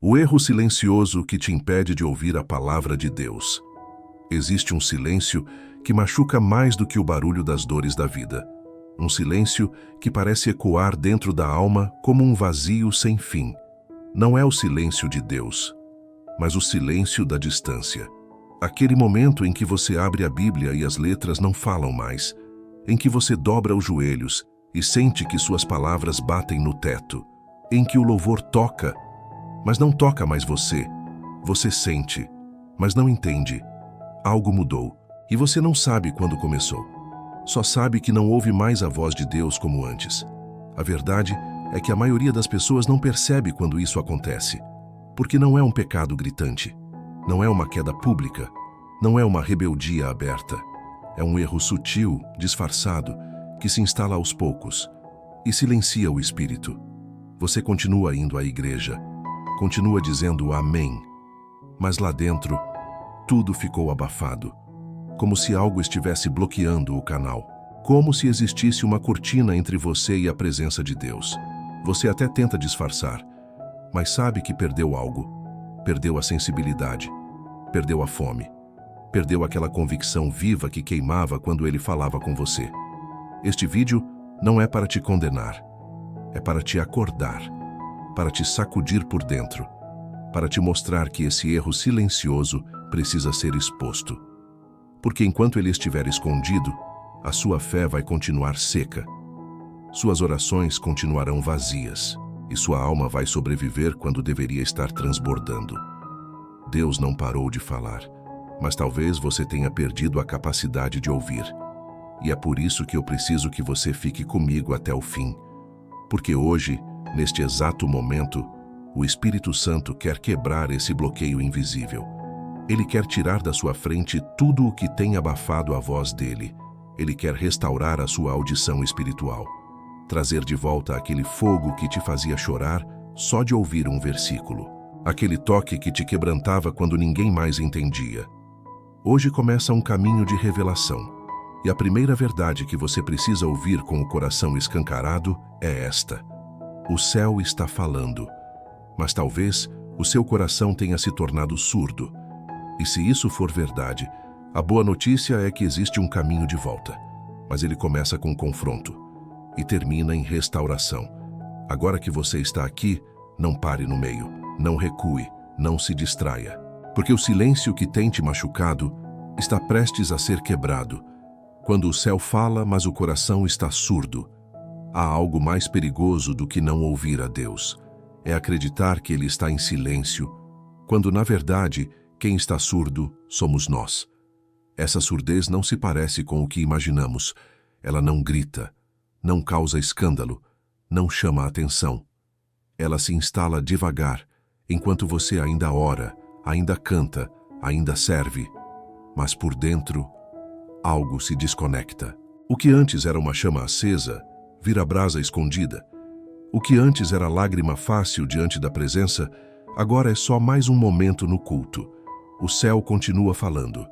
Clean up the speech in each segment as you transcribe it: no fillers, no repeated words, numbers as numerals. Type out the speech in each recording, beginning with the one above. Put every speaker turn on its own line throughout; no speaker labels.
O erro silencioso que te impede de ouvir a palavra de Deus. Existe um silêncio que machuca mais do que o barulho das dores da vida. Um silêncio que parece ecoar dentro da alma como um vazio sem fim. Não é o silêncio de Deus, mas o silêncio da distância. Aquele momento em que você abre a Bíblia e as letras não falam mais, em que você dobra os joelhos e sente que suas palavras batem no teto, em que o louvor toca, mas não toca mais você. Você sente, mas não entende. Algo mudou, e você não sabe quando começou. Só sabe que não ouve mais a voz de Deus como antes. A verdade é que a maioria das pessoas não percebe quando isso acontece, porque não é um pecado gritante, não é uma queda pública, não é uma rebeldia aberta. É um erro sutil, disfarçado, que se instala aos poucos e silencia o espírito. Você continua indo à igreja, continua dizendo amém, mas lá dentro, tudo ficou abafado, como se algo estivesse bloqueando o canal, como se existisse uma cortina entre você e a presença de Deus. Você até tenta disfarçar, mas sabe que perdeu algo. Perdeu a sensibilidade, perdeu a fome, perdeu aquela convicção viva que queimava quando ele falava com você. Este vídeo não é para te condenar, é para te acordar, para te sacudir por dentro, para te mostrar que esse erro silencioso precisa ser exposto. Porque enquanto ele estiver escondido, a sua fé vai continuar seca. Suas orações continuarão vazias e sua alma vai sobreviver quando deveria estar transbordando. Deus não parou de falar, mas talvez você tenha perdido a capacidade de ouvir. E é por isso que eu preciso que você fique comigo até o fim. Porque hoje, neste exato momento, o Espírito Santo quer quebrar esse bloqueio invisível. Ele quer tirar da sua frente tudo o que tem abafado a voz dele. Ele quer restaurar a sua audição espiritual. Trazer de volta aquele fogo que te fazia chorar só de ouvir um versículo. Aquele toque que te quebrantava quando ninguém mais entendia. Hoje começa um caminho de revelação. E a primeira verdade que você precisa ouvir com o coração escancarado é esta: o céu está falando, mas talvez o seu coração tenha se tornado surdo. E se isso for verdade, a boa notícia é que existe um caminho de volta. Mas ele começa com confronto e termina em restauração. Agora que você está aqui, não pare no meio, não recue, não se distraia. Porque o silêncio que tem te machucado está prestes a ser quebrado. Quando o céu fala, mas o coração está surdo, há algo mais perigoso do que não ouvir a Deus. É acreditar que Ele está em silêncio, quando, na verdade, quem está surdo somos nós. Essa surdez não se parece com o que imaginamos. Ela não grita, não causa escândalo, não chama a atenção. Ela se instala devagar, enquanto você ainda ora, ainda canta, ainda serve. Mas por dentro, algo se desconecta. O que antes era uma chama acesa, vira brasa escondida. O que antes era lágrima fácil diante da presença, agora é só mais um momento no culto. O céu continua falando,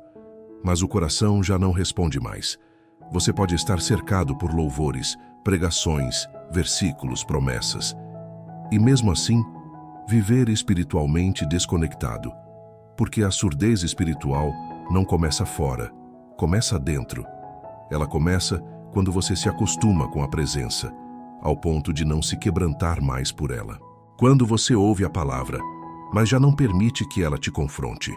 mas o coração já não responde mais. Você pode estar cercado por louvores, pregações, versículos, promessas. E mesmo assim, viver espiritualmente desconectado. Porque a surdez espiritual não começa fora, começa dentro. Ela começa quando você se acostuma com a presença, ao ponto de não se quebrantar mais por ela. Quando você ouve a palavra, mas já não permite que ela te confronte.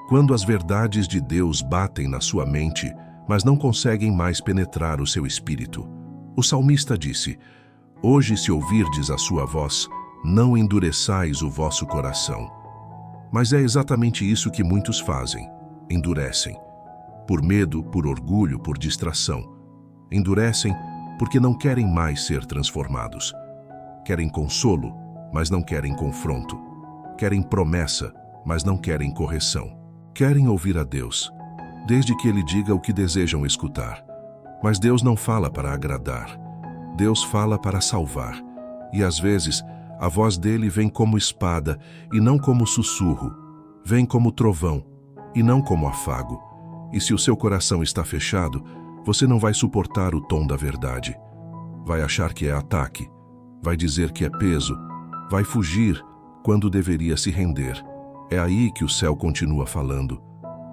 Quando as verdades de Deus batem na sua mente, mas não conseguem mais penetrar o seu espírito. O salmista disse: "Hoje, se ouvirdes a sua voz, não endureçais o vosso coração." Mas é exatamente isso que muitos fazem: endurecem. Por medo, por orgulho, por distração. Endurecem porque não querem mais ser transformados. Querem consolo, mas não querem confronto. Querem promessa, mas não querem correção. Querem ouvir a Deus, desde que Ele diga o que desejam escutar. Mas Deus não fala para agradar. Deus fala para salvar. E às vezes, a voz dele vem como espada e não como sussurro. Vem como trovão e não como afago. E se o seu coração está fechado, você não vai suportar o tom da verdade. Vai achar que é ataque, vai dizer que é peso, vai fugir, quando deveria se render. É aí que o céu continua falando,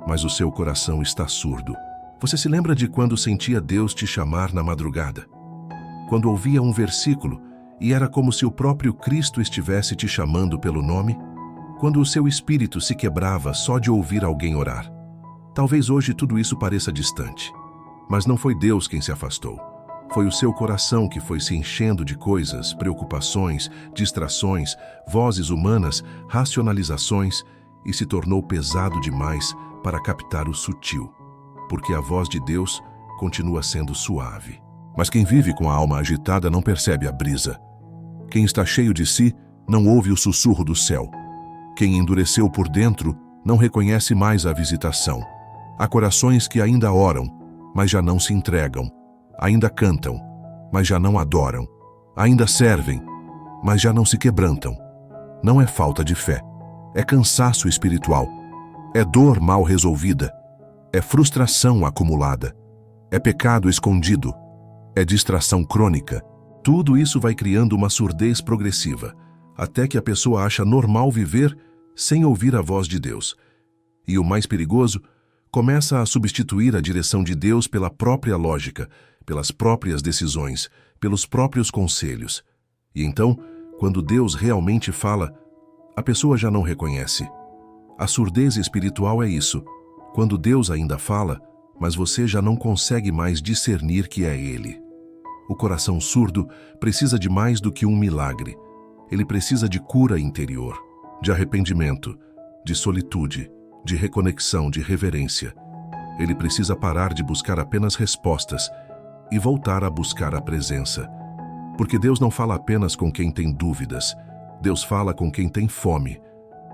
mas o seu coração está surdo. Você se lembra de quando sentia Deus te chamar na madrugada? Quando ouvia um versículo e era como se o próprio Cristo estivesse te chamando pelo nome? Quando o seu espírito se quebrava só de ouvir alguém orar? Talvez hoje tudo isso pareça distante, mas não foi Deus quem se afastou. Foi o seu coração que foi se enchendo de coisas, preocupações, distrações, vozes humanas, racionalizações e se tornou pesado demais para captar o sutil, porque a voz de Deus continua sendo suave. Mas quem vive com a alma agitada não percebe a brisa. Quem está cheio de si não ouve o sussurro do céu. Quem endureceu por dentro não reconhece mais a visitação. Há corações que ainda oram, mas já não se entregam. Ainda cantam, mas já não adoram. Ainda servem, mas já não se quebrantam. Não é falta de fé, é cansaço espiritual. É dor mal resolvida. É frustração acumulada. É pecado escondido. É distração crônica. Tudo isso vai criando uma surdez progressiva, até que a pessoa acha normal viver sem ouvir a voz de Deus. E o mais perigoso, começa a substituir a direção de Deus pela própria lógica, pelas próprias decisões, pelos próprios conselhos. E então, quando Deus realmente fala, a pessoa já não reconhece. A surdez espiritual é isso, quando Deus ainda fala, mas você já não consegue mais discernir que é Ele. O coração surdo precisa de mais do que um milagre. Ele precisa de cura interior, de arrependimento, de solitude, de reconexão, de reverência. Ele precisa parar de buscar apenas respostas e voltar a buscar a presença. Porque Deus não fala apenas com quem tem dúvidas. Deus fala com quem tem fome.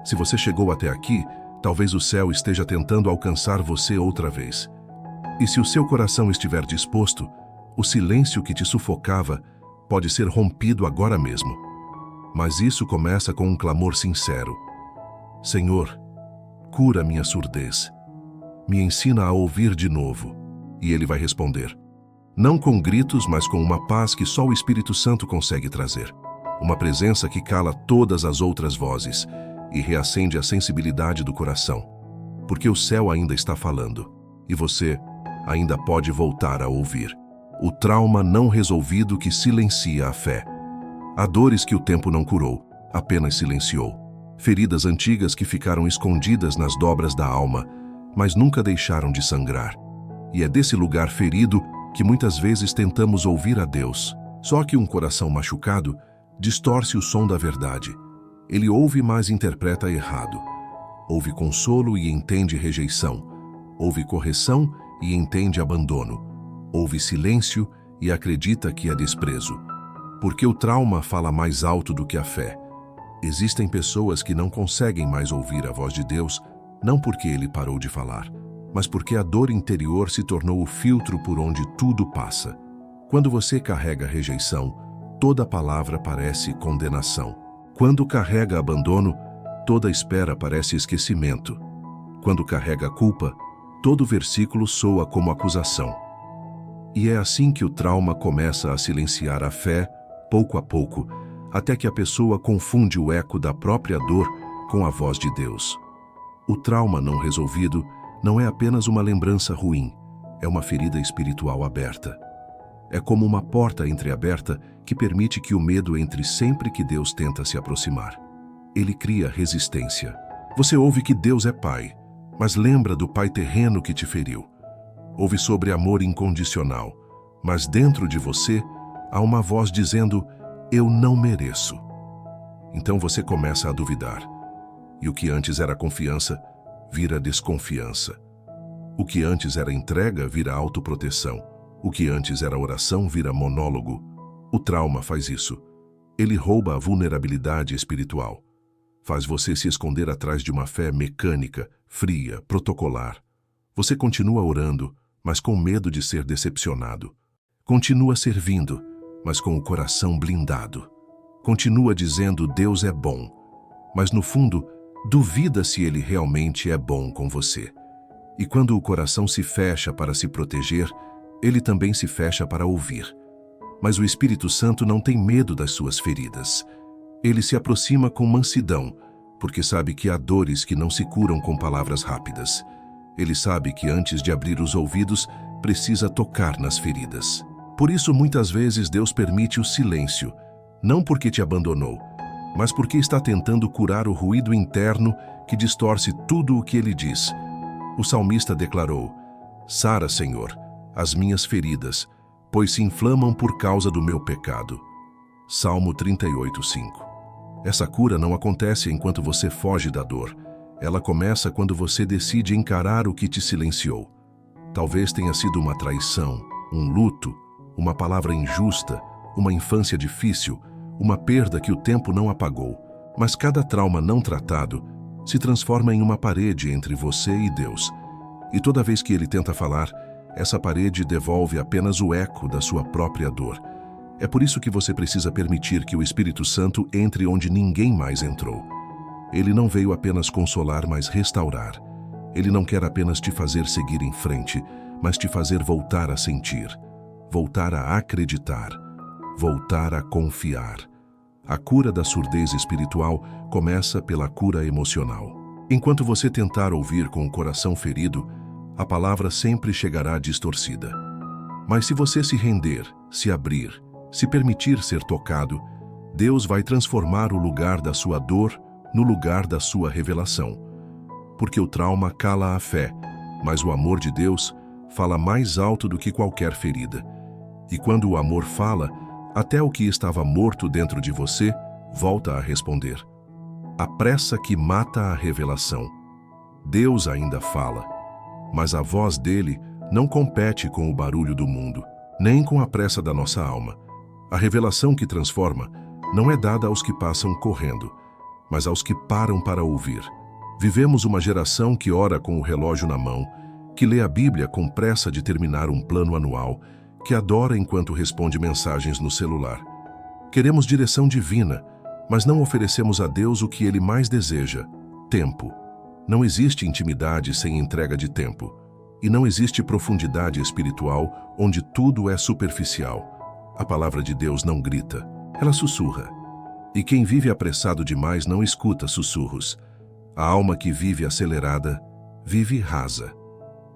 Se você chegou até aqui, talvez o céu esteja tentando alcançar você outra vez. E se o seu coração estiver disposto, o silêncio que te sufocava pode ser rompido agora mesmo. Mas isso começa com um clamor sincero. Senhor, cura minha surdez. Me ensina a ouvir de novo. E Ele vai responder. Não com gritos, mas com uma paz que só o Espírito Santo consegue trazer. Uma presença que cala todas as outras vozes e reacende a sensibilidade do coração. Porque o céu ainda está falando, e você ainda pode voltar a ouvir. O trauma não resolvido que silencia a fé. Há dores que o tempo não curou, apenas silenciou. Feridas antigas que ficaram escondidas nas dobras da alma, mas nunca deixaram de sangrar. E é desse lugar ferido que muitas vezes tentamos ouvir a Deus. Só que um coração machucado distorce o som da verdade. Ele ouve, mas interpreta errado. Ouve consolo e entende rejeição. Ouve correção e entende abandono. Ouve silêncio e acredita que é desprezo. Porque o trauma fala mais alto do que a fé. Existem pessoas que não conseguem mais ouvir a voz de Deus, não porque Ele parou de falar, mas porque a dor interior se tornou o filtro por onde tudo passa. Quando você carrega rejeição, toda palavra parece condenação. Quando carrega abandono, toda espera parece esquecimento. Quando carrega culpa, todo versículo soa como acusação. E é assim que o trauma começa a silenciar a fé, pouco a pouco, até que a pessoa confunde o eco da própria dor com a voz de Deus. O trauma não resolvido não é apenas uma lembrança ruim, é uma ferida espiritual aberta. É como uma porta entreaberta que permite que o medo entre sempre que Deus tenta se aproximar. Ele cria resistência. Você ouve que Deus é Pai, mas lembra do pai terreno que te feriu. Ouve sobre amor incondicional, mas dentro de você há uma voz dizendo, eu não mereço. Então você começa a duvidar. E o que antes era confiança, vira desconfiança. O que antes era entrega, vira autoproteção. O que antes era oração, vira monólogo. O trauma faz isso. Ele rouba a vulnerabilidade espiritual. Faz você se esconder atrás de uma fé mecânica, fria, protocolar. Você continua orando, mas com medo de ser decepcionado. Continua servindo, mas com o coração blindado. Continua dizendo Deus é bom, mas no fundo, duvida se Ele realmente é bom com você. E quando o coração se fecha para se proteger, Ele também se fecha para ouvir. Mas o Espírito Santo não tem medo das suas feridas. Ele se aproxima com mansidão, porque sabe que há dores que não se curam com palavras rápidas. Ele sabe que antes de abrir os ouvidos, precisa tocar nas feridas. Por isso, muitas vezes, Deus permite o silêncio, não porque te abandonou, mas porque está tentando curar o ruído interno que distorce tudo o que ele diz. O salmista declarou: "Sara, Senhor, as minhas feridas, pois se inflamam por causa do meu pecado." Salmo 38:5. Essa cura não acontece enquanto você foge da dor. Ela começa quando você decide encarar o que te silenciou. Talvez tenha sido uma traição, um luto, uma palavra injusta, uma infância difícil, uma perda que o tempo não apagou. Mas cada trauma não tratado se transforma em uma parede entre você e Deus. E toda vez que ele tenta falar, essa parede devolve apenas o eco da sua própria dor. É por isso que você precisa permitir que o Espírito Santo entre onde ninguém mais entrou. Ele não veio apenas consolar, mas restaurar. Ele não quer apenas te fazer seguir em frente, mas te fazer voltar a sentir, voltar a acreditar, voltar a confiar. A cura da surdez espiritual começa pela cura emocional. Enquanto você tentar ouvir com o coração ferido, a palavra sempre chegará distorcida. Mas se você se render, se abrir, se permitir ser tocado, Deus vai transformar o lugar da sua dor no lugar da sua revelação. Porque o trauma cala a fé, mas o amor de Deus fala mais alto do que qualquer ferida. E quando o amor fala, até o que estava morto dentro de você volta a responder. A pressa que mata a revelação. Deus ainda fala, mas a voz dele não compete com o barulho do mundo, nem com a pressa da nossa alma. A revelação que transforma não é dada aos que passam correndo, mas aos que param para ouvir. Vivemos uma geração que ora com o relógio na mão, que lê a Bíblia com pressa de terminar um plano anual, que adora enquanto responde mensagens no celular. Queremos direção divina, mas não oferecemos a Deus o que Ele mais deseja: tempo. Não existe intimidade sem entrega de tempo. E não existe profundidade espiritual onde tudo é superficial. A palavra de Deus não grita, ela sussurra. E quem vive apressado demais não escuta sussurros. A alma que vive acelerada, vive rasa.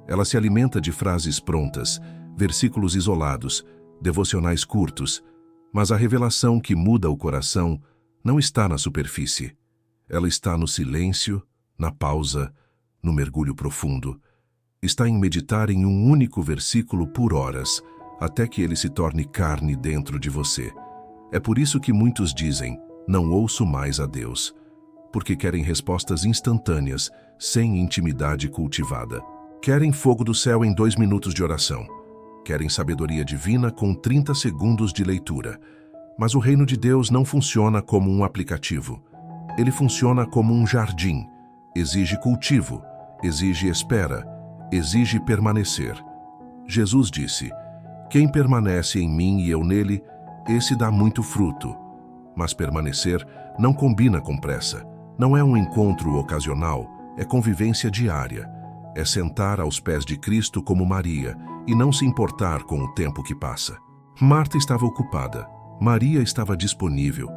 Ela se alimenta de frases prontas, versículos isolados, devocionais curtos, mas a revelação que muda o coração não está na superfície. Ela está no silêncio, na pausa, no mergulho profundo. Está em meditar em um único versículo por horas, até que ele se torne carne dentro de você. É por isso que muitos dizem: "Não ouço mais a Deus", porque querem respostas instantâneas, sem intimidade cultivada. Querem fogo do céu em 2 minutos de oração. Querem sabedoria divina com 30 segundos de leitura. Mas o reino de Deus não funciona como um aplicativo. Ele funciona como um jardim. Exige cultivo, exige espera, exige permanecer. Jesus disse: "Quem permanece em mim e eu nele, esse dá muito fruto." Mas permanecer não combina com pressa. Não é um encontro ocasional, é convivência diária. É sentar aos pés de Cristo como Maria e não se importar com o tempo que passa. Marta estava ocupada, Maria estava disponível.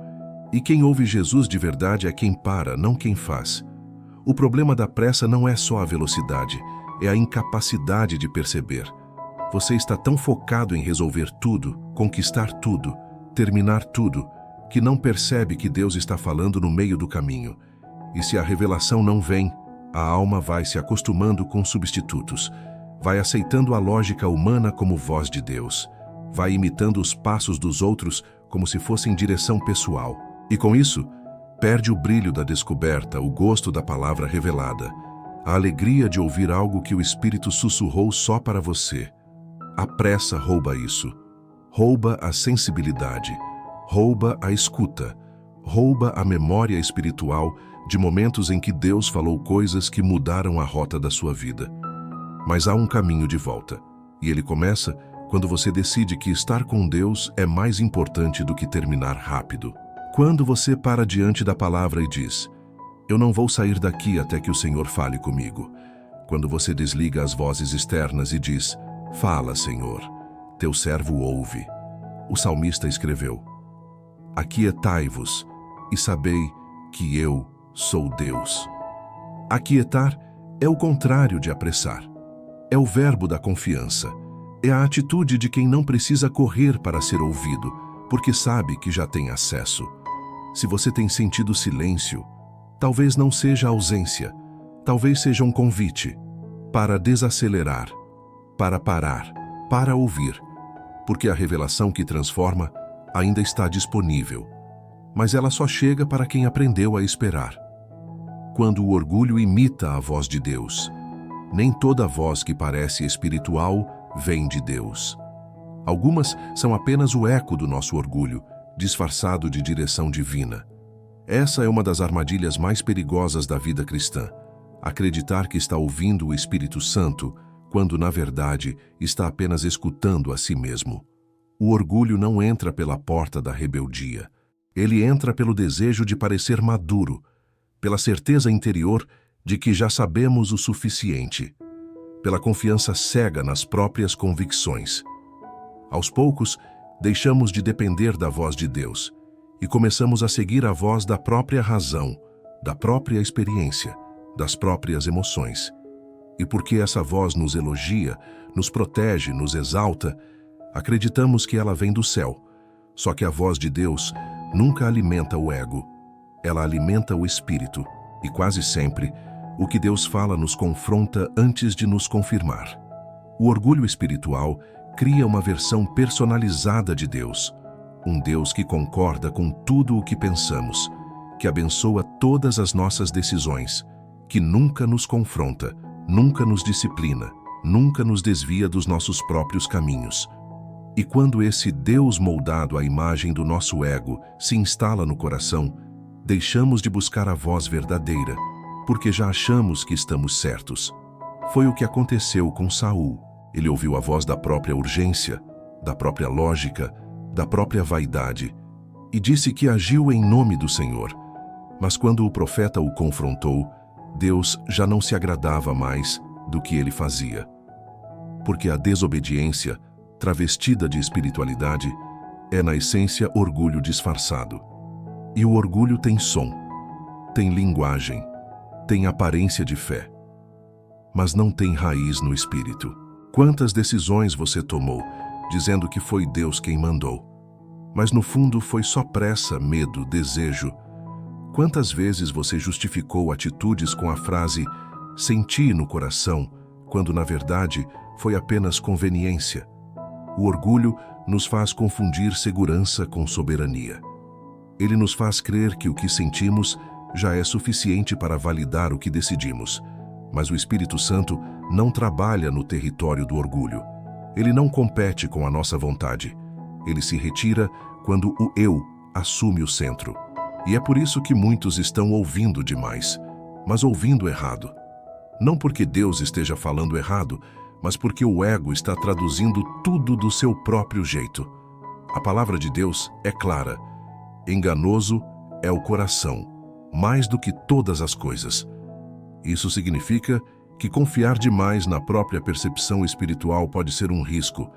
E quem ouve Jesus de verdade é quem para, não quem faz. O problema da pressa não é só a velocidade, é a incapacidade de perceber. Você está tão focado em resolver tudo, conquistar tudo, terminar tudo, que não percebe que Deus está falando no meio do caminho. E se a revelação não vem, a alma vai se acostumando com substitutos, vai aceitando a lógica humana como voz de Deus, vai imitando os passos dos outros como se fossem direção pessoal. E com isso, perde o brilho da descoberta, o gosto da palavra revelada, a alegria de ouvir algo que o Espírito sussurrou só para você. A pressa rouba isso. Rouba a sensibilidade, rouba a escuta, rouba a memória espiritual de momentos em que Deus falou coisas que mudaram a rota da sua vida. Mas há um caminho de volta, e ele começa quando você decide que estar com Deus é mais importante do que terminar rápido. Quando você para diante da palavra e diz: "Eu não vou sair daqui até que o Senhor fale comigo." Quando você desliga as vozes externas e diz: "Fala, Senhor, teu servo ouve." O salmista escreveu: "Aquietai-vos, e sabei que eu sou Deus. Aquietar é o contrário de apressar. É o verbo da confiança. É a atitude de quem não precisa correr para ser ouvido, porque sabe que já tem acesso. Se você tem sentido silêncio, talvez não seja ausência, talvez seja um convite para desacelerar, para parar, para ouvir, porque a revelação que transforma ainda está disponível, mas ela só chega para quem aprendeu a esperar. Quando o orgulho imita a voz de Deus, nem toda voz que parece espiritual vem de Deus. Algumas são apenas o eco do nosso orgulho, disfarçado de direção divina. Essa é uma das armadilhas mais perigosas da vida cristã. Acreditar que está ouvindo o Espírito Santo, quando na verdade está apenas escutando a si mesmo. O orgulho não entra pela porta da rebeldia. Ele entra pelo desejo de parecer maduro, pela certeza interior de que já sabemos o suficiente, pela confiança cega nas próprias convicções. Aos poucos, deixamos de depender da voz de Deus e começamos a seguir a voz da própria razão, da própria experiência, das próprias emoções. E porque essa voz nos elogia, nos protege, nos exalta, acreditamos que ela vem do céu. Só que a voz de Deus nunca alimenta o ego, ela alimenta o espírito. E quase sempre, o que Deus fala nos confronta antes de nos confirmar. O orgulho espiritual cria uma versão personalizada de Deus, um Deus que concorda com tudo o que pensamos, que abençoa todas as nossas decisões, que nunca nos confronta, nunca nos disciplina, nunca nos desvia dos nossos próprios caminhos. E quando esse Deus moldado à imagem do nosso ego se instala no coração, deixamos de buscar a voz verdadeira, porque já achamos que estamos certos. Foi o que aconteceu com Saul. Ele ouviu a voz da própria urgência, da própria lógica, da própria vaidade, e disse que agiu em nome do Senhor. Mas quando o profeta o confrontou, Deus já não se agradava mais do que ele fazia. Porque a desobediência, travestida de espiritualidade, é na essência orgulho disfarçado. E o orgulho tem som, tem linguagem, tem aparência de fé, mas não tem raiz no espírito. Quantas decisões você tomou, dizendo que foi Deus quem mandou, mas no fundo foi só pressa, medo, desejo. Quantas vezes você justificou atitudes com a frase "senti no coração", quando na verdade foi apenas conveniência? O orgulho nos faz confundir segurança com soberania. Ele nos faz crer que o que sentimos já é suficiente para validar o que decidimos. Mas o Espírito Santo não trabalha no território do orgulho. Ele não compete com a nossa vontade. Ele se retira quando o eu assume o centro. E é por isso que muitos estão ouvindo demais, mas ouvindo errado. Não porque Deus esteja falando errado, mas porque o ego está traduzindo tudo do seu próprio jeito. A palavra de Deus é clara. Enganoso é o coração, mais do que todas as coisas. Isso significa que confiar demais na própria percepção espiritual pode ser um risco,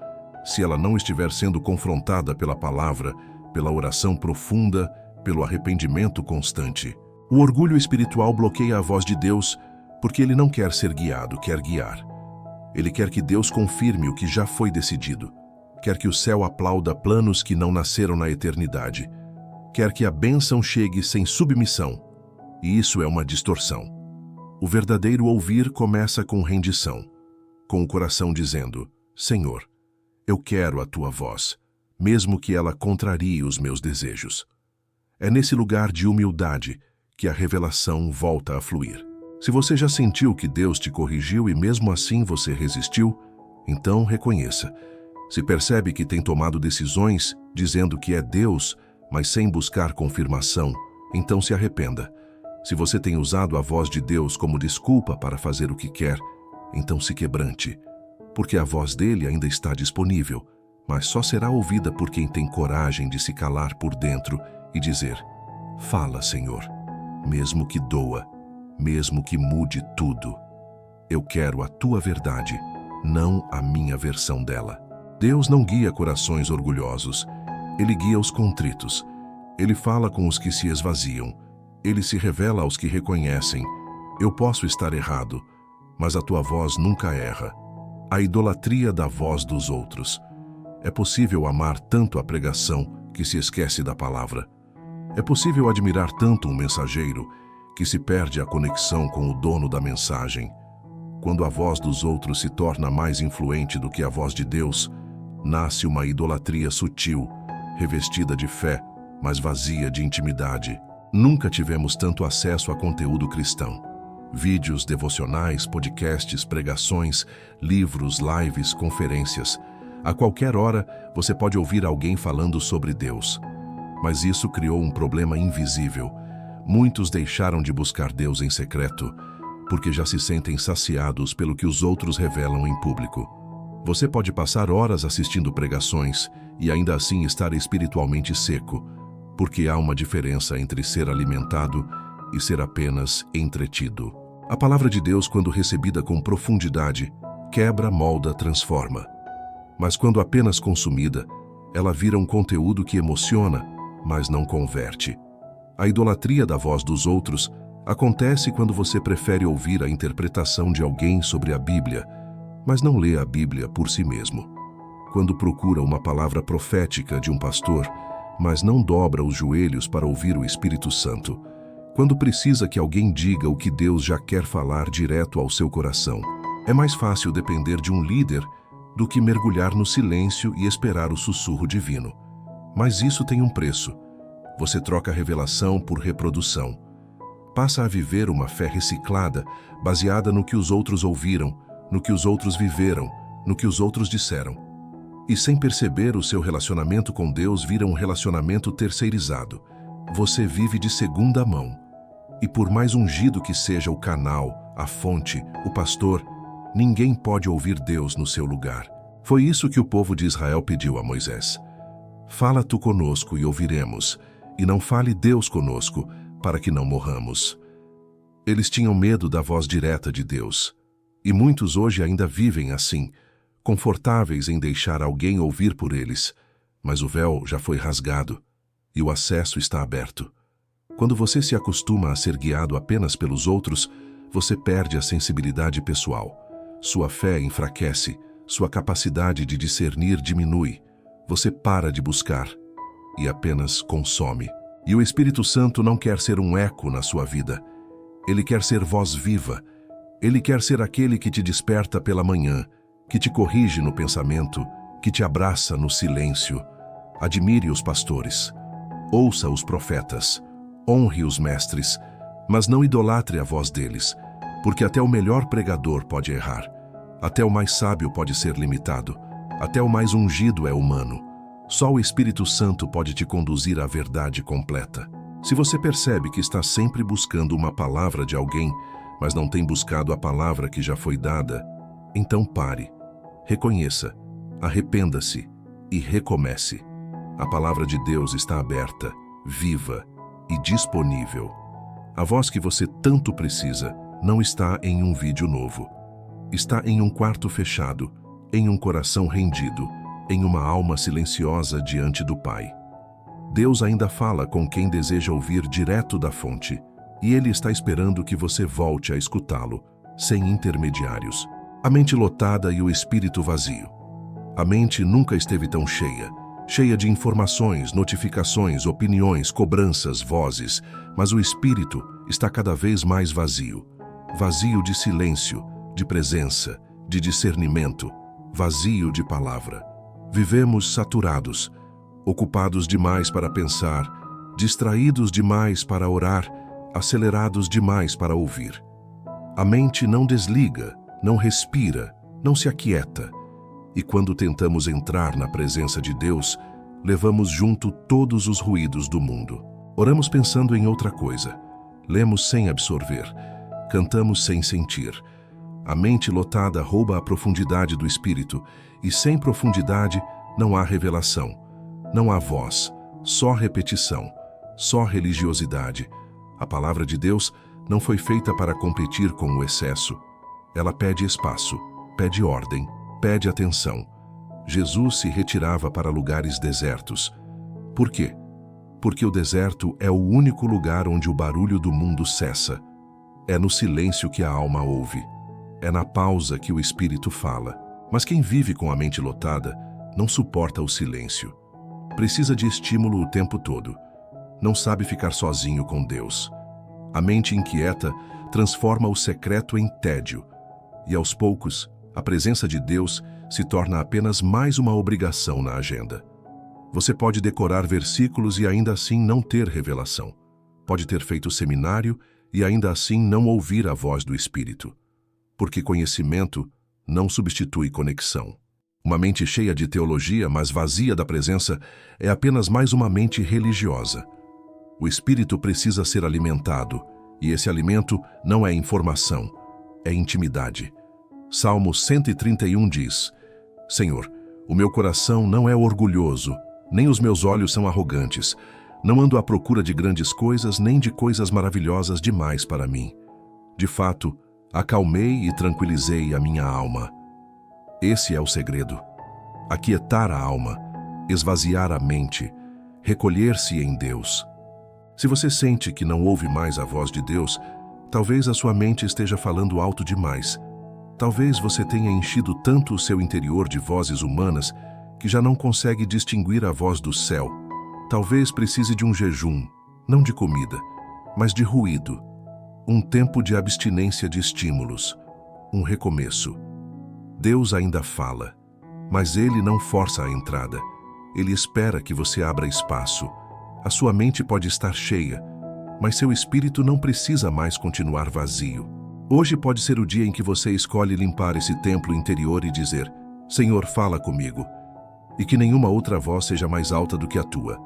se ela não estiver sendo confrontada pela palavra, pela oração profunda, pelo arrependimento constante. O orgulho espiritual bloqueia a voz de Deus porque ele não quer ser guiado, quer guiar. Ele quer que Deus confirme o que já foi decidido. Quer que o céu aplauda planos que não nasceram na eternidade. Quer que a bênção chegue sem submissão. E isso é uma distorção. O verdadeiro ouvir começa com rendição, com o coração dizendo: Senhor, eu quero a tua voz, mesmo que ela contrarie os meus desejos. É nesse lugar de humildade que a revelação volta a fluir. Se você já sentiu que Deus te corrigiu e mesmo assim você resistiu, então reconheça. Se percebe que tem tomado decisões dizendo que é Deus, mas sem buscar confirmação, então se arrependa. Se você tem usado a voz de Deus como desculpa para fazer o que quer, então se quebrante, porque a voz dele ainda está disponível, mas só será ouvida por quem tem coragem de se calar por dentro e dizer: Fala, Senhor, mesmo que doa, mesmo que mude tudo. Eu quero a tua verdade, não a minha versão dela. Deus não guia corações orgulhosos, ele guia os contritos. Ele fala com os que se esvaziam. Ele se revela aos que reconhecem. Eu posso estar errado, mas a tua voz nunca erra. A idolatria da voz dos outros. É possível amar tanto a pregação que se esquece da palavra. É possível admirar tanto um mensageiro que se perde a conexão com o dono da mensagem. Quando a voz dos outros se torna mais influente do que a voz de Deus, nasce uma idolatria sutil, revestida de fé, mas vazia de intimidade. Nunca tivemos tanto acesso a conteúdo cristão. Vídeos, devocionais, podcasts, pregações, livros, lives, conferências. A qualquer hora, você pode ouvir alguém falando sobre Deus. Mas isso criou um problema invisível. Muitos deixaram de buscar Deus em secreto, porque já se sentem saciados pelo que os outros revelam em público. Você pode passar horas assistindo pregações e ainda assim estar espiritualmente seco, porque há uma diferença entre ser alimentado e ser apenas entretido. A palavra de Deus, quando recebida com profundidade, quebra, molda, transforma. Mas quando apenas consumida, ela vira um conteúdo que emociona, mas não converte. A idolatria da voz dos outros acontece quando você prefere ouvir a interpretação de alguém sobre a Bíblia, mas não lê a Bíblia por si mesmo. Quando procura uma palavra profética de um pastor, mas não dobra os joelhos para ouvir o Espírito Santo. Quando precisa que alguém diga o que Deus já quer falar direto ao seu coração. É mais fácil depender de um líder do que mergulhar no silêncio e esperar o sussurro divino. Mas isso tem um preço. Você troca a revelação por reprodução. Passa a viver uma fé reciclada, baseada no que os outros ouviram, no que os outros viveram, no que os outros disseram. E sem perceber, o seu relacionamento com Deus vira um relacionamento terceirizado. Você vive de segunda mão. E por mais ungido que seja o canal, a fonte, o pastor, ninguém pode ouvir Deus no seu lugar. Foi isso que o povo de Israel pediu a Moisés. Fala tu conosco e ouviremos, e não fale Deus conosco, para que não morramos. Eles tinham medo da voz direta de Deus. E muitos hoje ainda vivem assim, confortáveis em deixar alguém ouvir por eles. Mas o véu já foi rasgado, e o acesso está aberto. Quando você se acostuma a ser guiado apenas pelos outros, você perde a sensibilidade pessoal. Sua fé enfraquece, sua capacidade de discernir diminui. Você para de buscar e apenas consome. E o Espírito Santo não quer ser um eco na sua vida. Ele quer ser voz viva. Ele quer ser aquele que te desperta pela manhã, que te corrige no pensamento, que te abraça no silêncio. Admire os pastores. Ouça os profetas. Honre os mestres, mas não idolatre a voz deles, porque até o melhor pregador pode errar. Até o mais sábio pode ser limitado. Até o mais ungido é humano. Só o Espírito Santo pode te conduzir à verdade completa. Se você percebe que está sempre buscando uma palavra de alguém, mas não tem buscado a palavra que já foi dada, então pare, reconheça, arrependa-se e recomece. A palavra de Deus está aberta, viva e disponível. A voz que você tanto precisa não está em um vídeo novo. Está em um quarto fechado, em um coração rendido, em uma alma silenciosa diante do Pai. Deus ainda fala com quem deseja ouvir direto da fonte, e Ele está esperando que você volte a escutá-lo, sem intermediários. A mente lotada e o espírito vazio. A mente nunca esteve tão cheia de informações, notificações, opiniões, cobranças, vozes, mas o espírito está cada vez mais vazio. Vazio de silêncio, de presença, de discernimento, vazio de palavra. Vivemos saturados, ocupados demais para pensar, distraídos demais para orar, acelerados demais para ouvir. A mente não desliga, não respira, não se aquieta. E quando tentamos entrar na presença de Deus, levamos junto todos os ruídos do mundo. Oramos pensando em outra coisa. Lemos sem absorver. Cantamos sem sentir. A mente lotada rouba a profundidade do espírito, e sem profundidade não há revelação. Não há voz, só repetição, só religiosidade. A palavra de Deus não foi feita para competir com o excesso. Ela pede espaço, pede ordem, pede atenção. Jesus se retirava para lugares desertos. Por quê? porque o deserto é o único lugar onde o barulho do mundo cessa. É no silêncio que a alma ouve. É na pausa que o espírito fala. Mas quem vive com a mente lotada não suporta o silêncio. Precisa de estímulo o tempo todo. Não sabe ficar sozinho com Deus. A mente inquieta transforma o secreto em tédio. E aos poucos, a presença de Deus se torna apenas mais uma obrigação na agenda. Você pode decorar versículos e ainda assim não ter revelação. Pode ter feito seminário e ainda assim não ouvir a voz do Espírito. Porque conhecimento não substitui conexão. Uma mente cheia de teologia, mas vazia da presença, é apenas mais uma mente religiosa. O Espírito precisa ser alimentado, e esse alimento não é informação, é intimidade. Salmo 131 diz: Senhor, o meu coração não é orgulhoso, nem os meus olhos são arrogantes. Não ando à procura de grandes coisas, nem de coisas maravilhosas demais para mim. De fato, acalmei e tranquilizei a minha alma. Esse é o segredo. Aquietar a alma, esvaziar a mente, recolher-se em Deus. Se você sente que não ouve mais a voz de Deus, talvez a sua mente esteja falando alto demais. Talvez você tenha enchido tanto o seu interior de vozes humanas que já não consegue distinguir a voz do céu. Talvez precise de um jejum, não de comida, mas de ruído. Um tempo de abstinência de estímulos, um recomeço. Deus ainda fala, mas Ele não força a entrada. Ele espera que você abra espaço. A sua mente pode estar cheia, mas seu espírito não precisa mais continuar vazio. Hoje pode ser o dia em que você escolhe limpar esse templo interior e dizer: Senhor, fala comigo. E que nenhuma outra voz seja mais alta do que a tua.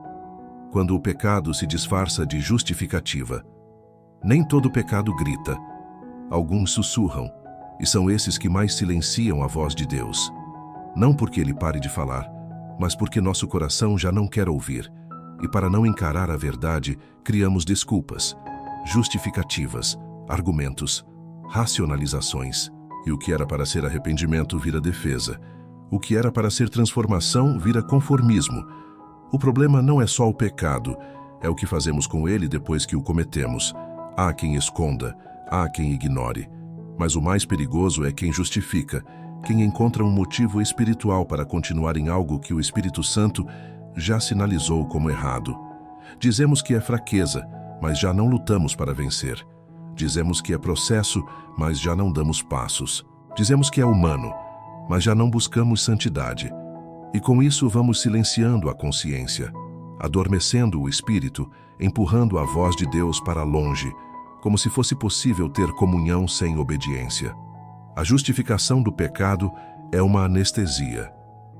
Quando o pecado se disfarça de justificativa. Nem todo pecado grita. Alguns sussurram, e são esses que mais silenciam a voz de Deus. Não porque Ele pare de falar, mas porque nosso coração já não quer ouvir. E para não encarar a verdade, criamos desculpas, justificativas, argumentos, racionalizações. E o que era para ser arrependimento vira defesa. O que era para ser transformação vira conformismo. O problema não é só o pecado, é o que fazemos com ele depois que o cometemos. Há quem esconda, há quem ignore. Mas o mais perigoso é quem justifica, quem encontra um motivo espiritual para continuar em algo que o Espírito Santo já sinalizou como errado. Dizemos que é fraqueza, mas já não lutamos para vencer. Dizemos que é processo, mas já não damos passos. Dizemos que é humano, mas já não buscamos santidade. E com isso vamos silenciando a consciência, adormecendo o espírito, empurrando a voz de Deus para longe, como se fosse possível ter comunhão sem obediência. A justificação do pecado é uma anestesia.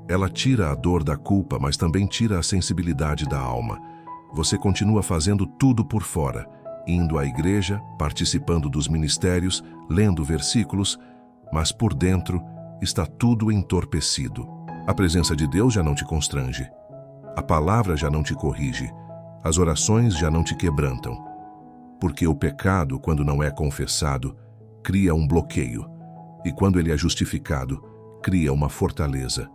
Ela tira a dor da culpa, mas também tira a sensibilidade da alma. Você continua fazendo tudo por fora, indo à igreja, participando dos ministérios, lendo versículos, mas por dentro está tudo entorpecido. A presença de Deus já não te constrange. A palavra já não te corrige. As orações já não te quebrantam. Porque o pecado, quando não é confessado, cria um bloqueio. E quando ele é justificado, cria uma fortaleza.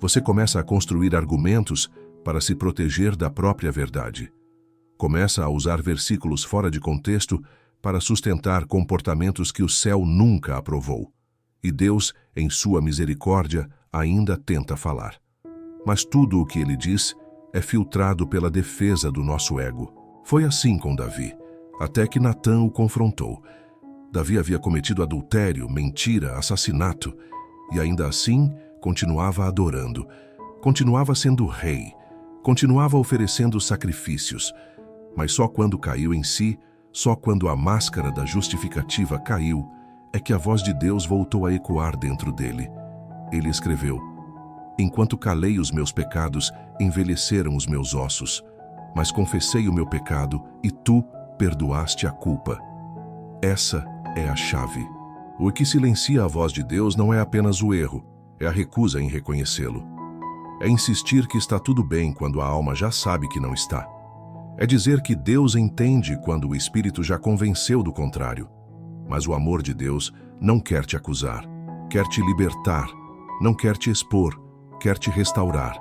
Você começa a construir argumentos para se proteger da própria verdade. Começa a usar versículos fora de contexto para sustentar comportamentos que o céu nunca aprovou. E Deus, em sua misericórdia, ainda tenta falar. Mas tudo o que ele diz é filtrado pela defesa do nosso ego. Foi assim com Davi, até que Natã o confrontou. Davi havia cometido adultério, mentira, assassinato, e ainda assim continuava adorando, continuava sendo rei, continuava oferecendo sacrifícios. Mas só quando caiu em si, só quando a máscara da justificativa caiu, é que a voz de Deus voltou a ecoar dentro dele. Ele escreveu: Enquanto calei os meus pecados, envelheceram os meus ossos, mas confessei o meu pecado e tu perdoaste a culpa. Essa é a chave. O que silencia a voz de Deus não é apenas o erro, é a recusa em reconhecê-lo. É insistir que está tudo bem quando a alma já sabe que não está. É dizer que Deus entende quando o Espírito já convenceu do contrário. Mas o amor de Deus não quer te acusar, quer te libertar, não quer te expor, quer te restaurar.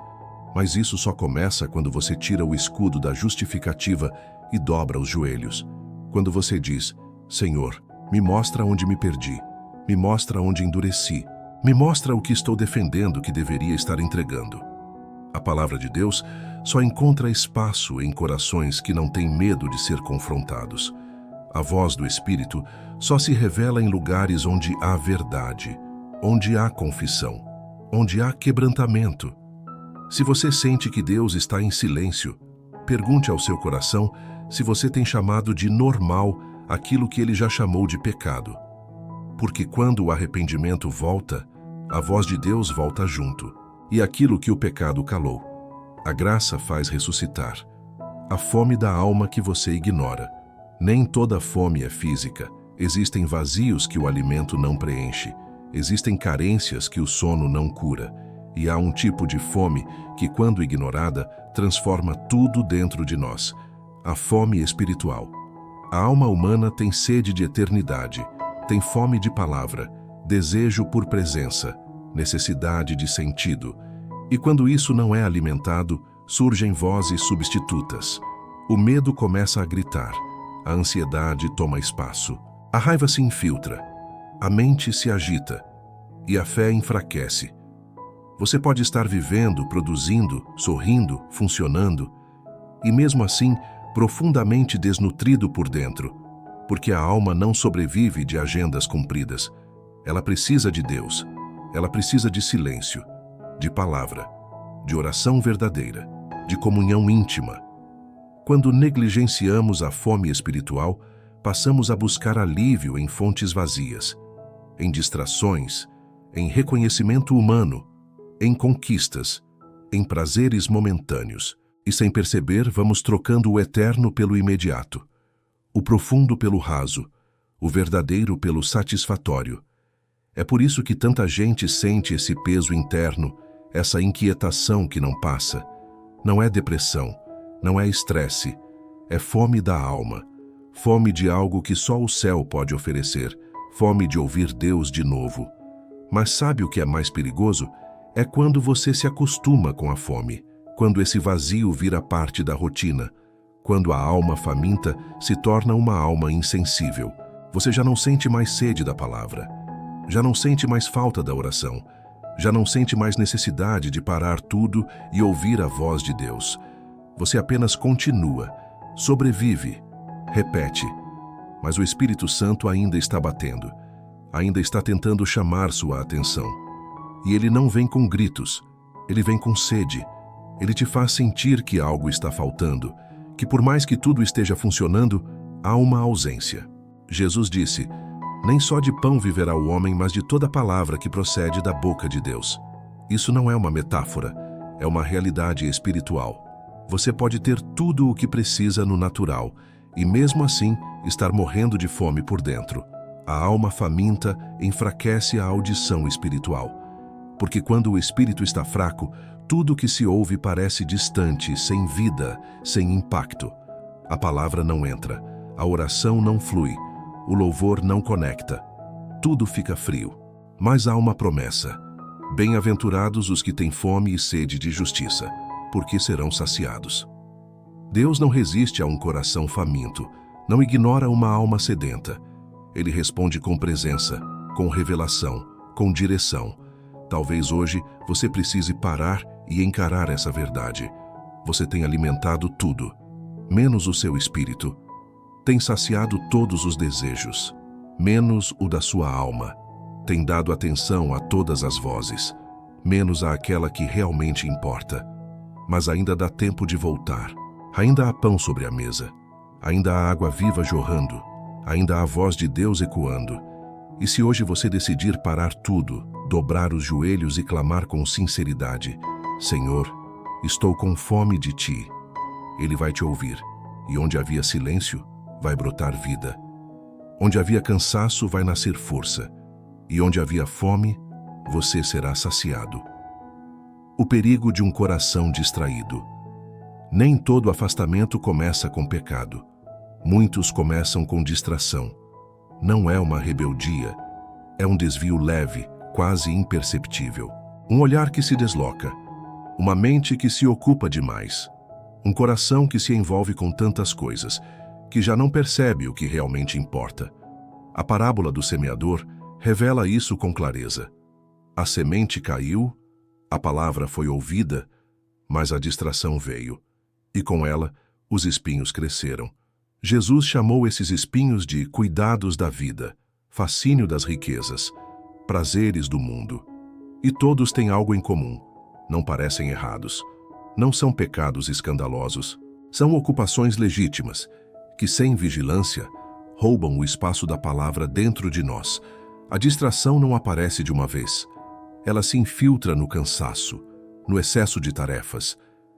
Mas isso só começa quando você tira o escudo da justificativa e dobra os joelhos. Quando você diz: Senhor, me mostra onde me perdi, me mostra onde endureci, me mostra o que estou defendendo que deveria estar entregando. A palavra de Deus só encontra espaço em corações que não têm medo de ser confrontados. A voz do Espírito só se revela em lugares onde há verdade, onde há confissão, onde há quebrantamento. Se você sente que Deus está em silêncio, pergunte ao seu coração se você tem chamado de normal aquilo que ele já chamou de pecado. Porque quando o arrependimento volta, a voz de Deus volta junto, e aquilo que o pecado calou. A graça faz ressuscitar. A fome da alma que você ignora. Nem toda fome é física. Existem vazios que o alimento não preenche. Existem carências que o sono não cura. E há um tipo de fome que, quando ignorada, transforma tudo dentro de nós. A fome espiritual. A alma humana tem sede de eternidade, tem fome de palavra, desejo por presença, necessidade de sentido. E quando isso não é alimentado, surgem vozes substitutas. O medo começa a gritar, a ansiedade toma espaço, a raiva se infiltra, a mente se agita e a fé enfraquece. Você pode estar vivendo, produzindo, sorrindo, funcionando, e mesmo assim, profundamente desnutrido por dentro, porque a alma não sobrevive de agendas cumpridas. Ela precisa de Deus, ela precisa de silêncio, de palavra, de oração verdadeira, de comunhão íntima. Quando negligenciamos a fome espiritual, passamos a buscar alívio em fontes vazias, em distrações, em reconhecimento humano, em conquistas, em prazeres momentâneos. E sem perceber, vamos trocando o eterno pelo imediato, o profundo pelo raso, o verdadeiro pelo satisfatório. É por isso que tanta gente sente esse peso interno, essa inquietação que não passa. Não é depressão, não é estresse, é fome da alma, fome de algo que só o céu pode oferecer, fome de ouvir Deus de novo. Mas sabe o que é mais perigoso? É quando você se acostuma com a fome. Quando esse vazio vira parte da rotina, quando a alma faminta se torna uma alma insensível, você já não sente mais sede da palavra, já não sente mais falta da oração, já não sente mais necessidade de parar tudo e ouvir a voz de Deus. Você apenas continua, sobrevive, repete, mas o Espírito Santo ainda está batendo, ainda está tentando chamar sua atenção. E ele não vem com gritos, ele vem com sede. Ele te faz sentir que algo está faltando, que por mais que tudo esteja funcionando, há uma ausência. Jesus disse: nem só de pão viverá o homem, mas de toda palavra que procede da boca de Deus. Isso não é uma metáfora, é uma realidade espiritual. Você pode ter tudo o que precisa no natural e mesmo assim estar morrendo de fome por dentro. A alma faminta enfraquece a audição espiritual. Porque quando o espírito está fraco, tudo que se ouve parece distante, sem vida, sem impacto. A palavra não entra, a oração não flui, o louvor não conecta. Tudo fica frio. Mas há uma promessa. Bem-aventurados os que têm fome e sede de justiça, porque serão saciados. Deus não resiste a um coração faminto, não ignora uma alma sedenta. Ele responde com presença, com revelação, com direção. Talvez hoje você precise parar e encarar essa verdade. Você tem alimentado tudo, menos o seu espírito. Tem saciado todos os desejos, menos o da sua alma. Tem dado atenção a todas as vozes, menos àquela que realmente importa. Mas ainda dá tempo de voltar. Ainda há pão sobre a mesa. Ainda há água viva jorrando. Ainda há a voz de Deus ecoando. E se hoje você decidir parar tudo, dobrar os joelhos e clamar com sinceridade: Senhor, estou com fome de Ti. Ele vai te ouvir, e onde havia silêncio, vai brotar vida. Onde havia cansaço, vai nascer força, e onde havia fome, você será saciado. O perigo de um coração distraído. Nem todo afastamento começa com pecado. Muitos começam com distração. Não é uma rebeldia, é um desvio leve, quase imperceptível. Um olhar que se desloca, Uma mente que se ocupa demais. Um coração que se envolve com tantas coisas, que já não percebe o que realmente importa. A parábola do semeador revela isso com clareza. A semente caiu, a palavra foi ouvida, mas a distração veio, e com ela os espinhos cresceram. Jesus chamou esses espinhos de cuidados da vida, fascínio das riquezas, prazeres do mundo. E todos têm algo em comum. Não parecem errados. Não são pecados escandalosos. São ocupações legítimas, que sem vigilância roubam o espaço da palavra dentro de nós. A distração não aparece de uma vez. Ela se infiltra no cansaço, no excesso de tarefas,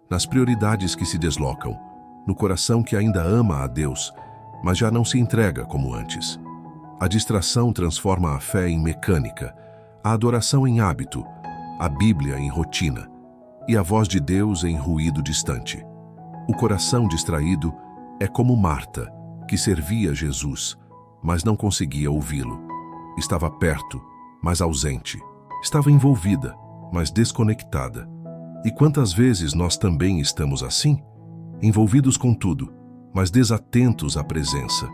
nas prioridades que se deslocam, no coração que ainda ama a Deus, mas já não se entrega como antes. A distração transforma a fé em mecânica, a adoração em hábito, a Bíblia em rotina e a voz de Deus em ruído distante. O coração distraído é como Marta, que servia Jesus, mas não conseguia ouvi-lo. Estava perto, mas ausente. Estava envolvida, mas desconectada. E quantas vezes nós também estamos assim? Envolvidos com tudo, mas desatentos à presença.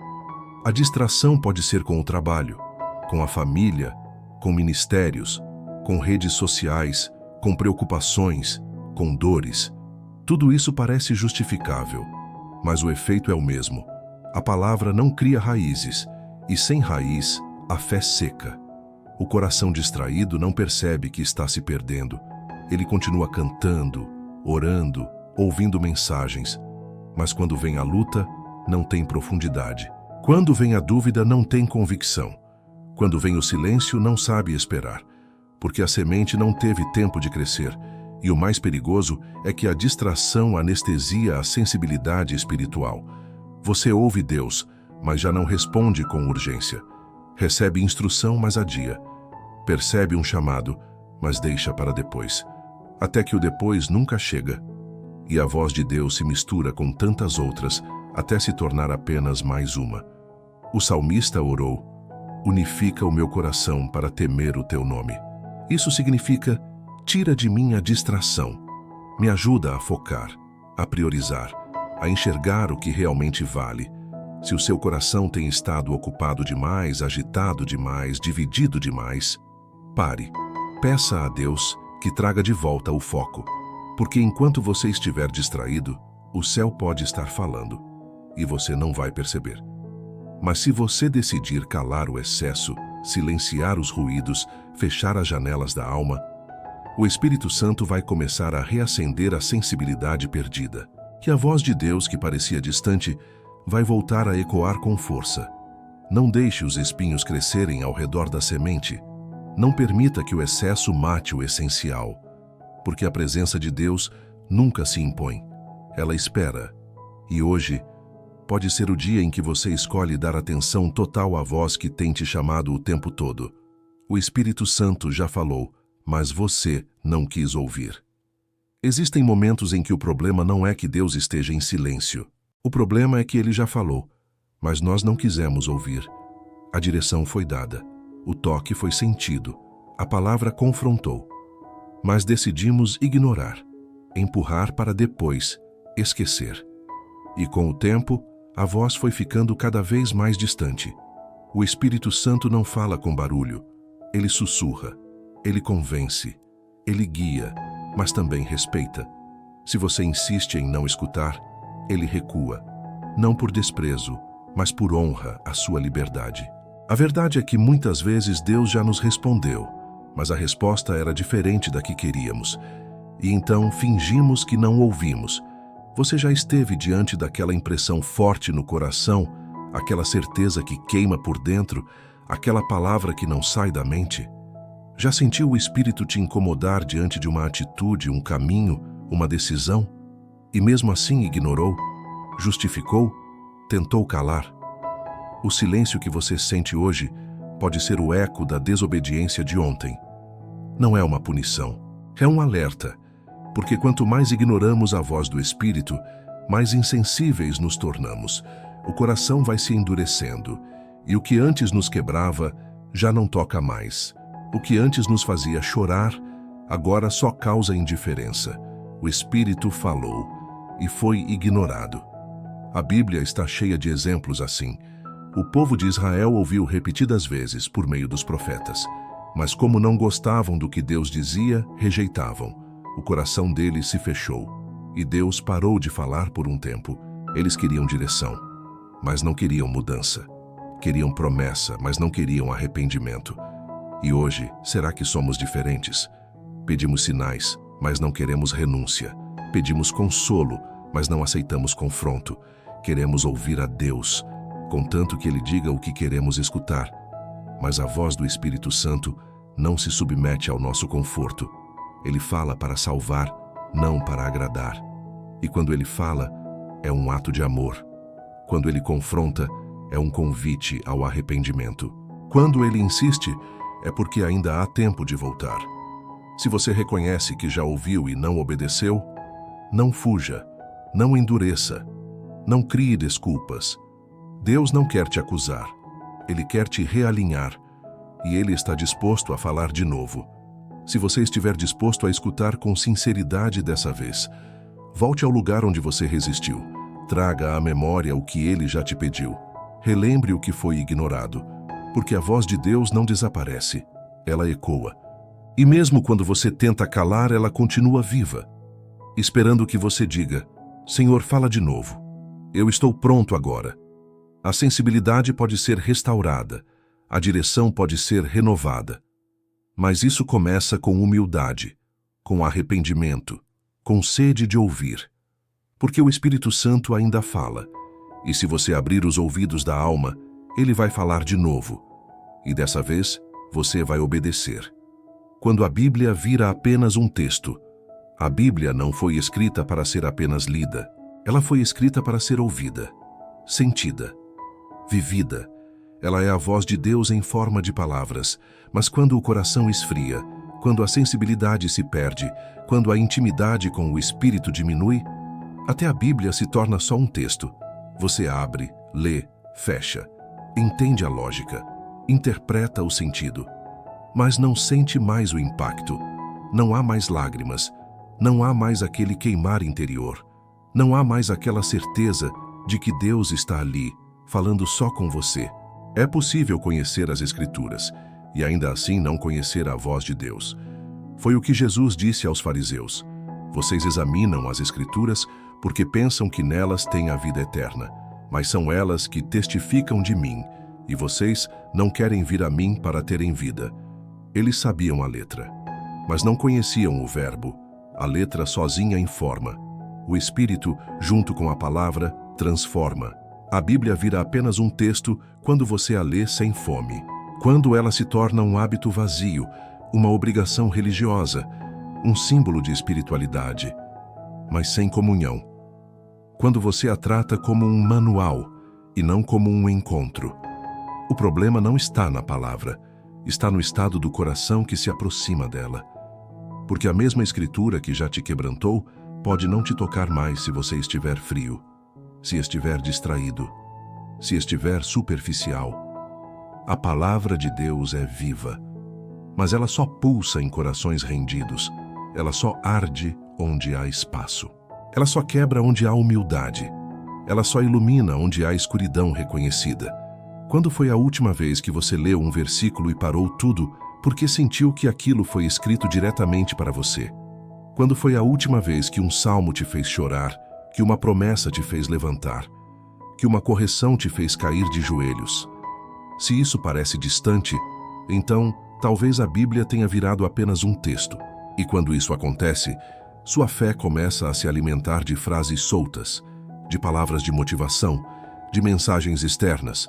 A distração pode ser com o trabalho, com a família, com ministérios, com redes sociais, com preocupações, com dores. Tudo isso parece justificável, mas o efeito é o mesmo. A palavra não cria raízes, e sem raiz, a fé seca. O coração distraído não percebe que está se perdendo. Ele continua cantando, orando, ouvindo mensagens, mas quando vem a luta, não tem profundidade. Quando vem a dúvida, não tem convicção. Quando vem o silêncio, não sabe esperar, porque a semente não teve tempo de crescer. E o mais perigoso é que a distração anestesia a sensibilidade espiritual. Você ouve Deus, mas já não responde com urgência. Recebe instrução, mas adia. Percebe um chamado, mas deixa para depois. Até que o depois nunca chega. E a voz de Deus se mistura com tantas outras, até se tornar apenas mais uma. O salmista orou: unifica o meu coração para temer o teu nome. Isso significa: tira de mim a distração. Me ajuda a focar, a priorizar, a enxergar o que realmente vale. Se o seu coração tem estado ocupado demais, agitado demais, dividido demais, pare. Peça a Deus que traga de volta o foco. Porque enquanto você estiver distraído, o céu pode estar falando e você não vai perceber. Mas se você decidir calar o excesso, silenciar os ruídos, fechar as janelas da alma, o Espírito Santo vai começar a reacender a sensibilidade perdida. E a voz de Deus, que parecia distante, vai voltar a ecoar com força. Não deixe os espinhos crescerem ao redor da semente. Não permita que o excesso mate o essencial, porque a presença de Deus nunca se impõe. Ela espera. E hoje pode ser o dia em que você escolhe dar atenção total à voz que tem te chamado o tempo todo. O Espírito Santo já falou, mas você não quis ouvir. Existem momentos em que o problema não é que Deus esteja em silêncio. O problema é que Ele já falou, mas nós não quisemos ouvir. A direção foi dada, o toque foi sentido, a palavra confrontou. Mas decidimos ignorar, empurrar para depois, esquecer. E com o tempo, a voz foi ficando cada vez mais distante. O Espírito Santo não fala com barulho. Ele sussurra, ele convence, ele guia, mas também respeita. Se você insiste em não escutar, ele recua, não por desprezo, mas por honra à sua liberdade. A verdade é que muitas vezes Deus já nos respondeu, mas a resposta era diferente da que queríamos. E então fingimos que não ouvimos. Você já esteve diante daquela impressão forte no coração, aquela certeza que queima por dentro, aquela palavra que não sai da mente? Já sentiu o Espírito te incomodar diante de uma atitude, um caminho, uma decisão? E mesmo assim ignorou, justificou, tentou calar? O silêncio que você sente hoje pode ser o eco da desobediência de ontem. Não é uma punição, é um alerta, porque quanto mais ignoramos a voz do Espírito, mais insensíveis nos tornamos. O coração vai se endurecendo, e o que antes nos quebrava já não toca mais. O que antes nos fazia chorar, agora só causa indiferença. O Espírito falou e foi ignorado. A Bíblia está cheia de exemplos assim. O povo de Israel ouviu repetidas vezes por meio dos profetas, mas como não gostavam do que Deus dizia, rejeitavam. O coração deles se fechou, e Deus parou de falar por um tempo. Eles queriam direção, mas não queriam mudança. Queriam promessa, mas não queriam arrependimento. E hoje, será que somos diferentes? Pedimos sinais, mas não queremos renúncia. Pedimos consolo, mas não aceitamos confronto. Queremos ouvir a Deus, contanto que Ele diga o que queremos escutar. Mas a voz do Espírito Santo não se submete ao nosso conforto. Ele fala para salvar, não para agradar. E quando Ele fala, é um ato de amor. Quando Ele confronta, é um convite ao arrependimento. Quando Ele insiste, é porque ainda há tempo de voltar. Se você reconhece que já ouviu e não obedeceu, não fuja, não endureça, não crie desculpas. Deus não quer te acusar, Ele quer te realinhar, e Ele está disposto a falar de novo. Se você estiver disposto a escutar com sinceridade dessa vez, volte ao lugar onde você resistiu. Traga à memória o que Ele já te pediu. Relembre o que foi ignorado, porque a voz de Deus não desaparece, ela ecoa. E mesmo quando você tenta calar, ela continua viva, esperando que você diga: Senhor, fala de novo. Eu estou pronto agora. A sensibilidade pode ser restaurada, a direção pode ser renovada. Mas isso começa com humildade, com arrependimento, com sede de ouvir. Porque o Espírito Santo ainda fala, e se você abrir os ouvidos da alma, Ele vai falar de novo. E dessa vez, você vai obedecer. Quando a Bíblia vira apenas um texto, a Bíblia não foi escrita para ser apenas lida. Ela foi escrita para ser ouvida, sentida, vivida. Ela é a voz de Deus em forma de palavras, mas quando o coração esfria, quando a sensibilidade se perde, quando a intimidade com o Espírito diminui, até a Bíblia se torna só um texto. Você abre, lê, fecha, entende a lógica, interpreta o sentido, mas não sente mais o impacto. Não há mais lágrimas, não há mais aquele queimar interior, não há mais aquela certeza de que Deus está ali, falando só com você. É possível conhecer as Escrituras e ainda assim não conhecer a voz de Deus. Foi o que Jesus disse aos fariseus: Vocês examinam as Escrituras porque pensam que nelas têm a vida eterna, mas são elas que testificam de mim, e vocês não querem vir a mim para terem vida. Eles sabiam a letra, mas não conheciam o verbo. A letra sozinha informa. O Espírito, junto com a palavra, transforma. A Bíblia vira apenas um texto quando você a lê sem fome. Quando ela se torna um hábito vazio, uma obrigação religiosa, um símbolo de espiritualidade, mas sem comunhão. Quando você a trata como um manual e não como um encontro. O problema não está na palavra, está no estado do coração que se aproxima dela. Porque a mesma Escritura que já te quebrantou pode não te tocar mais se você estiver frio, se estiver distraído, se estiver superficial. A palavra de Deus é viva, mas ela só pulsa em corações rendidos, ela só arde onde há espaço. Ela só quebra onde há humildade, ela só ilumina onde há escuridão reconhecida. Quando foi a última vez que você leu um versículo e parou tudo porque sentiu que aquilo foi escrito diretamente para você? Quando foi a última vez que um salmo te fez chorar, que uma promessa te fez levantar, que uma correção te fez cair de joelhos? Se isso parece distante, então talvez a Bíblia tenha virado apenas um texto. E quando isso acontece, sua fé começa a se alimentar de frases soltas, de palavras de motivação, de mensagens externas,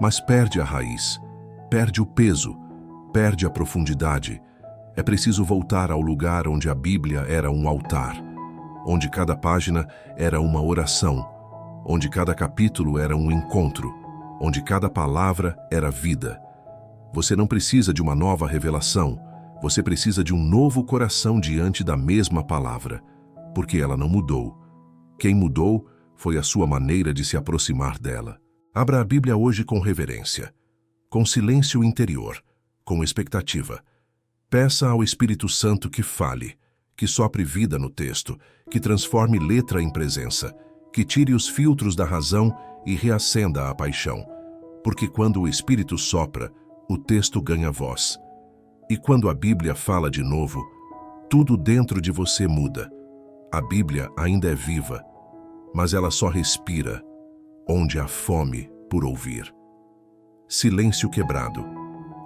mas perde a raiz, perde o peso, perde a profundidade. É preciso voltar ao lugar onde a Bíblia era um altar, onde cada página era uma oração, onde cada capítulo era um encontro, onde cada palavra era vida. Você não precisa de uma nova revelação, você precisa de um novo coração diante da mesma palavra, porque ela não mudou. Quem mudou foi a sua maneira de se aproximar dela. Abra a Bíblia hoje com reverência, com silêncio interior, com expectativa. Peça ao Espírito Santo que fale, que sopre vida no texto, que transforme letra em presença, que tire os filtros da razão e reacenda a paixão. Porque quando o Espírito sopra, o texto ganha voz. E quando a Bíblia fala de novo, tudo dentro de você muda. A Bíblia ainda é viva, mas ela só respira onde há fome por ouvir. Silêncio quebrado.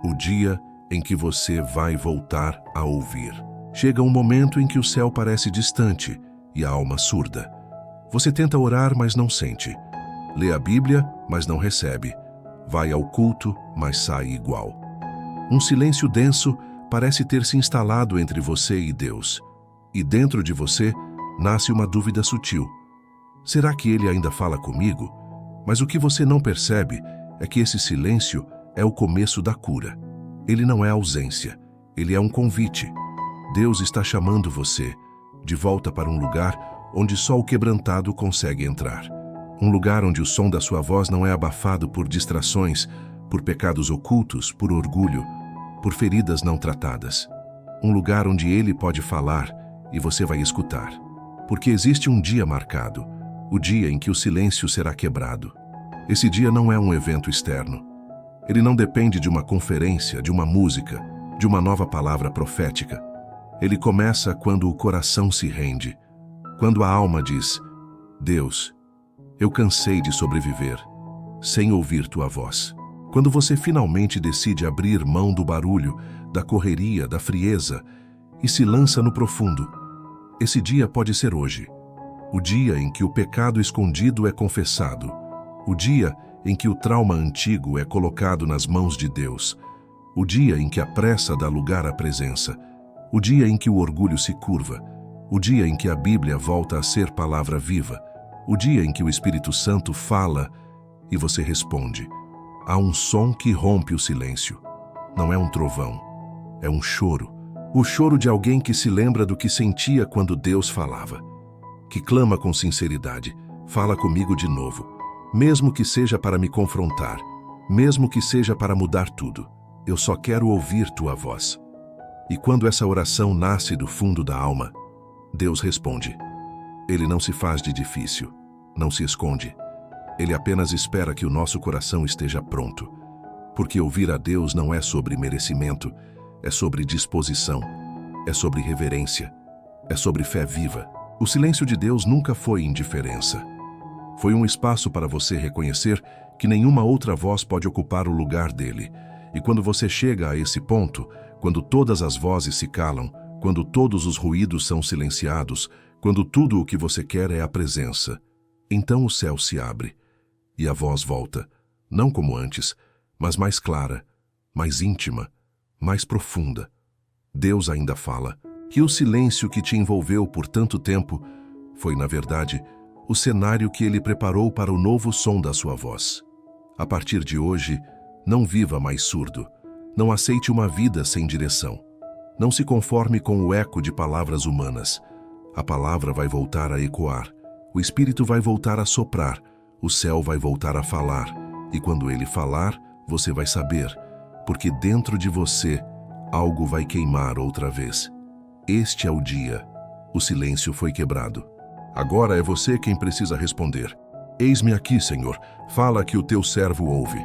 O dia em que você vai voltar a ouvir. Chega um momento em que o céu parece distante e a alma surda. Você tenta orar, mas não sente. Lê a Bíblia, mas não recebe. Vai ao culto, mas sai igual. Um silêncio denso parece ter se instalado entre você e Deus. E dentro de você nasce uma dúvida sutil. Será que Ele ainda fala comigo? Mas o que você não percebe é que esse silêncio é o começo da cura. Ele não é ausência, ele é um convite. Deus está chamando você de volta para um lugar onde só o quebrantado consegue entrar. Um lugar onde o som da sua voz não é abafado por distrações, por pecados ocultos, por orgulho, por feridas não tratadas. Um lugar onde Ele pode falar e você vai escutar. Porque existe um dia marcado, o dia em que o silêncio será quebrado. Esse dia não é um evento externo. Ele não depende de uma conferência, de uma música, de uma nova palavra profética. Ele começa quando o coração se rende, quando a alma diz: Deus, eu cansei de sobreviver sem ouvir tua voz. Quando você finalmente decide abrir mão do barulho, da correria, da frieza e se lança no profundo. Esse dia pode ser hoje. O dia em que o pecado escondido é confessado. O dia em que o trauma antigo é colocado nas mãos de Deus. O dia em que a pressa dá lugar à presença. O dia em que o orgulho se curva. O dia em que a Bíblia volta a ser palavra viva. O dia em que o Espírito Santo fala e você responde. Há um som que rompe o silêncio. Não é um trovão, é um choro. O choro de alguém que se lembra do que sentia quando Deus falava. Que clama com sinceridade: fala comigo de novo. Mesmo que seja para me confrontar, mesmo que seja para mudar tudo, eu só quero ouvir tua voz. E quando essa oração nasce do fundo da alma, Deus responde. Ele não se faz de difícil, não se esconde. Ele apenas espera que o nosso coração esteja pronto. Porque ouvir a Deus não é sobre merecimento, é sobre disposição, é sobre reverência, é sobre fé viva. O silêncio de Deus nunca foi indiferença. Foi um espaço para você reconhecer que nenhuma outra voz pode ocupar o lugar dele. E quando você chega a esse ponto, quando todas as vozes se calam, quando todos os ruídos são silenciados, quando tudo o que você quer é a presença, então o céu se abre e a voz volta, não como antes, mas mais clara, mais íntima, mais profunda. Deus ainda fala. Que o silêncio que te envolveu por tanto tempo foi, na verdade, o cenário que Ele preparou para o novo som da sua voz. A partir de hoje, não viva mais surdo. Não aceite uma vida sem direção. Não se conforme com o eco de palavras humanas. A palavra vai voltar a ecoar. O Espírito vai voltar a soprar. O céu vai voltar a falar. E quando Ele falar, você vai saber. Porque dentro de você, algo vai queimar outra vez. Este é o dia. O silêncio foi quebrado. Agora é você quem precisa responder. Eis-me aqui, Senhor. Fala que o teu servo ouve.